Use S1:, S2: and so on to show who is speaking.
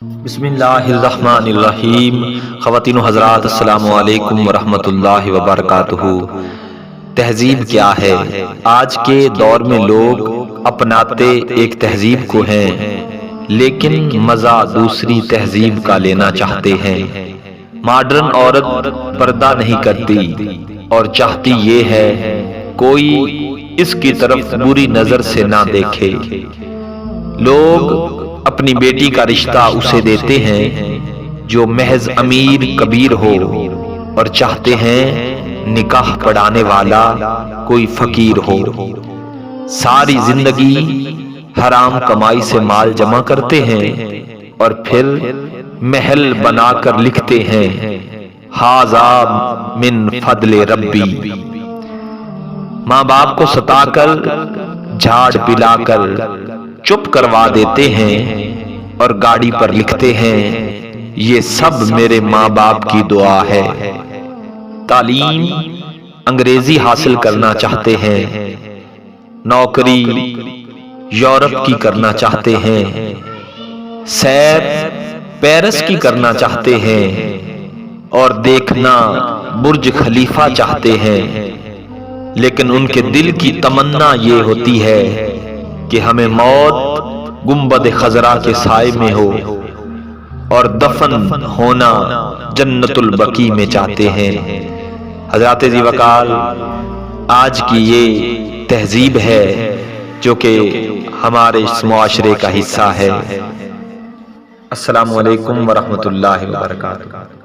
S1: بسم اللہ الرحمن الرحیم۔ خواتین و حضرات السلام علیکم ورحمۃ اللہ وبرکاتہ۔ تہذیب کیا ہے؟ آج کے دور میں لوگ اپناتے ایک تہذیب کو ہیں لیکن مزہ دوسری تہذیب کا لینا چاہتے ہیں۔ ماڈرن عورت پردہ نہیں کرتی اور چاہتی یہ ہے کوئی اس کی طرف بری نظر سے نہ دیکھے۔ لوگ اپنی بیٹی کا رشتہ اسے دیتے ہیں جو محض امیر کبیر ہو اور چاہتے ہیں نکاح پڑھانے والا کوئی فقیر ہو۔ ساری زندگی حرام کمائی سے مال جمع کرتے ہیں اور پھر محل بنا کر لکھتے ہیں ھذا من فضل ربی۔ ماں باپ کو ستا کر جھاڑ پلا کر چپ کروا دیتے ہیں اور گاڑی پر لکھتے ہیں یہ سب میرے ماں باپ کی دعا ہے۔ تعلیم انگریزی حاصل کرنا چاہتے ہیں، نوکری یورپ کی کرنا چاہتے ہیں، سیر پیرس کی کرنا چاہتے ہیں اور دیکھنا برج خلیفہ چاہتے ہیں، لیکن ان کے دل کی تمنا یہ ہوتی ہے کہ ہمیں موت گنبد خضرا کے سائے میں ہو اور دفن ہونا جنت البقیع میں چاہتے ہیں۔ حضرات ذی وقار، آج کی یہ تہذیب ہے جو کہ ہمارے اس معاشرے کا حصہ ہے۔ السلام علیکم ورحمۃ اللہ وبرکاتہ۔